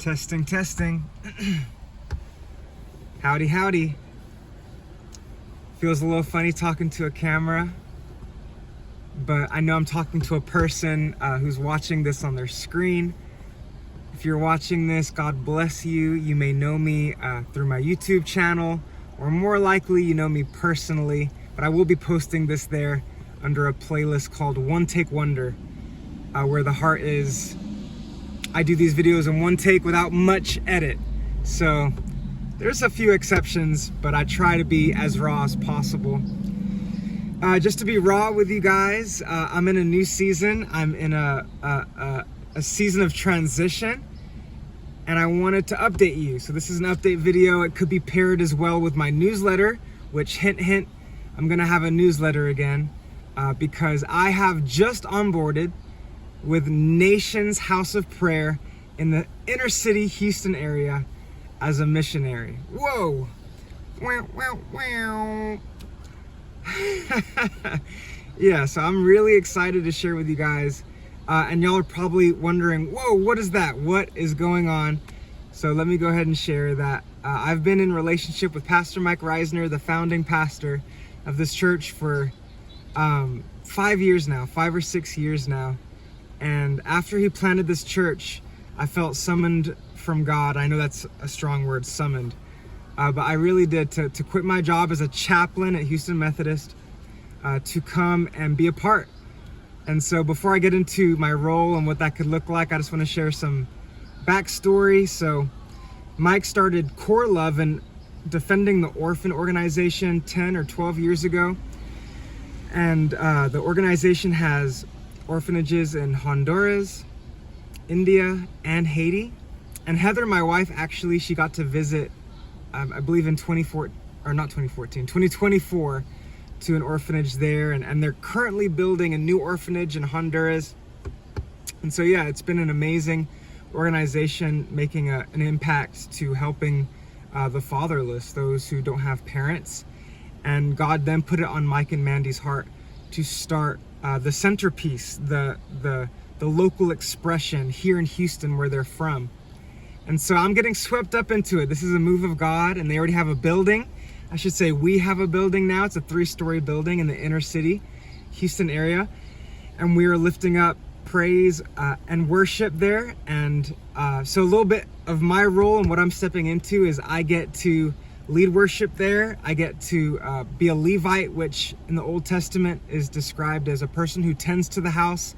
Testing, testing. Howdy, howdy. Feels a little funny talking to a camera, but I know I'm talking to a person who's watching this on their screen. If you're watching this, God bless you. You may know me through my YouTube channel, or more likely you know me personally, but I will be posting this there under a playlist called One Take Wonder, where the heart is, I do these videos in one take without much edit. So there's a few exceptions, but I try to be as raw as possible. Just to be raw with you guys, I'm in a new season. I'm in a season of transition, and I wanted to update you. So this is an update video. It could be paired as well with my newsletter, which hint, hint, I'm gonna have a newsletter again because I have just onboarded with Nations House of Prayer in the inner city Houston area as a missionary. Whoa! Wow, wow, wow. Yeah, so I'm really excited to share with you guys. And y'all are probably wondering, whoa, what is that? What is going on? So let me go ahead and share that. I've been in relationship with Pastor Mike Reisner, the founding pastor of this church, for 5 years now, 5 or 6 years now. And after he planted this church, I felt summoned from God. I know that's a strong word, summoned. But I really did, to quit my job as a chaplain at Houston Methodist, to come and be a part. And so before I get into my role and what that could look like, I just want to share some backstory. So Mike started Core Love and defending the orphan organization 10 or 12 years ago. And the organization has orphanages in Honduras, India, and Haiti. And Heather, my wife, actually, she got to visit, I believe in 2024, to an orphanage there. And they're currently building a new orphanage in Honduras. And so, yeah, it's been an amazing organization making an impact to helping the fatherless, those who don't have parents. And God then put it on Mike and Mandy's heart to start the centerpiece, the local expression here in Houston where they're from. And so I'm getting swept up into it. This is a move of God, and they already have a building. I should say we have a building now. It's a 3-story building in the inner city Houston area. And we are lifting up praise and worship there. And so a little bit of my role and what I'm stepping into is I get to lead worship there. I get to be a Levite, which in the Old Testament is described as a person who tends to the house,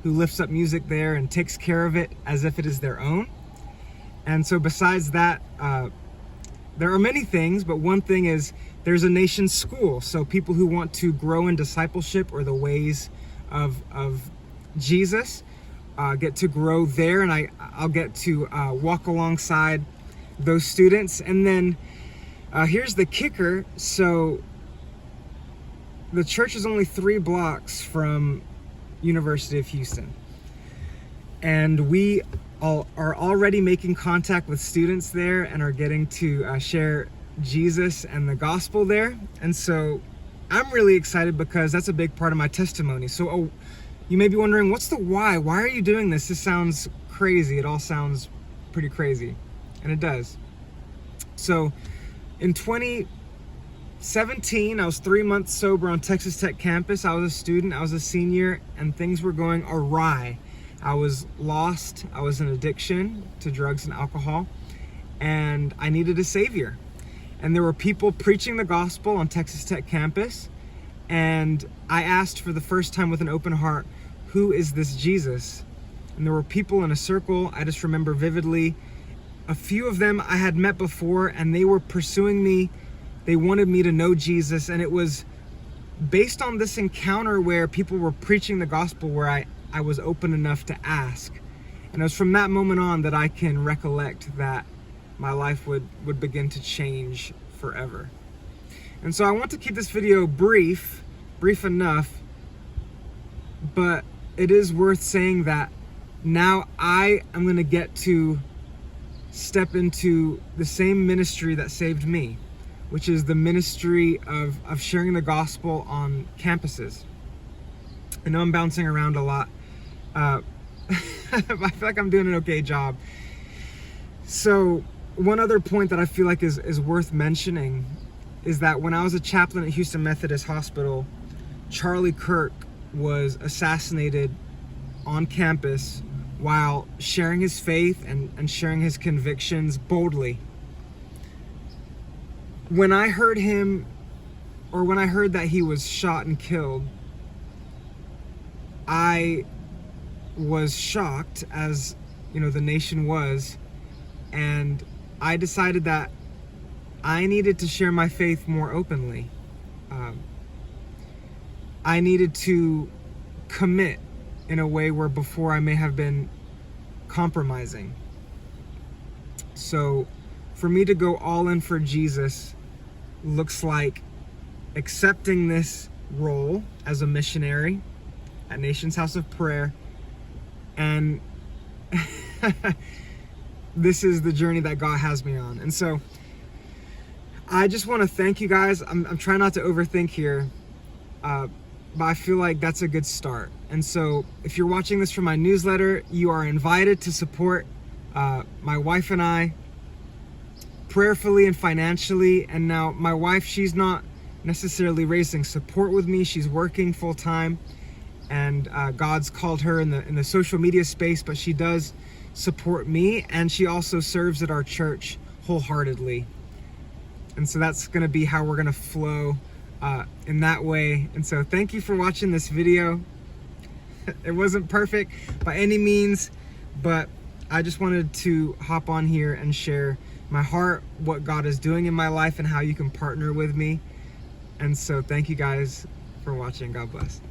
who lifts up music there and takes care of it as if it is their own. And so besides that, there are many things, but one thing is there's a nation school. So people who want to grow in discipleship or the ways of Jesus get to grow there, and I'll get to walk alongside those students. And then here's the kicker. So the church is only 3 blocks from University of Houston. And we are already making contact with students there and are getting to share Jesus and the gospel there. And so I'm really excited because that's a big part of my testimony. So you may be wondering, what's the why? Why are you doing this? This sounds crazy. It all sounds pretty crazy. And it does. So in 2017, I was 3 months sober on Texas Tech campus. I was a student, I was a senior, and things were going awry. I was lost. I was in addiction to drugs and alcohol, and I needed a savior. And there were people preaching the gospel on Texas Tech campus, and I asked for the first time with an open heart, who is this Jesus? And there were people in a circle. I just remember vividly. A few of them I had met before, and they were pursuing me. They wanted me to know Jesus, and it was based on this encounter where people were preaching the gospel where I was open enough to ask. And it was from that moment on that I can recollect that my life would begin to change forever. And so I want to keep this video brief enough, but it is worth saying that now I am going to get to step into the same ministry that saved me, which is the ministry of sharing the gospel on campuses. I know I'm bouncing around a lot. I feel like I'm doing an okay job. So one other point that I feel like is worth mentioning is that when I was a chaplain at Houston Methodist Hospital, Charlie Kirk was assassinated on campus while sharing his faith and sharing his convictions boldly. When I heard that he was shot and killed, I was shocked, as you know, the nation was, and I decided that I needed to share my faith more openly. I needed to commit in a way where before I may have been compromising. So for me to go all in for Jesus looks like accepting this role as a missionary at Nation's House of Prayer, and this is the journey that God has me on. And so I just want to thank you guys. I'm trying not to overthink here, but I feel like that's a good start. And so if you're watching this from my newsletter, you are invited to support my wife and I prayerfully and financially. And now my wife, she's not necessarily raising support with me. She's working full time, and God's called her in the social media space, but she does support me, and she also serves at our church wholeheartedly. And so that's going to be how we're going to flow in that way. And so thank you for watching this video. It wasn't perfect by any means, but I just wanted to hop on here and share my heart, what God is doing in my life, and how you can partner with me. And so thank you guys for watching. God bless.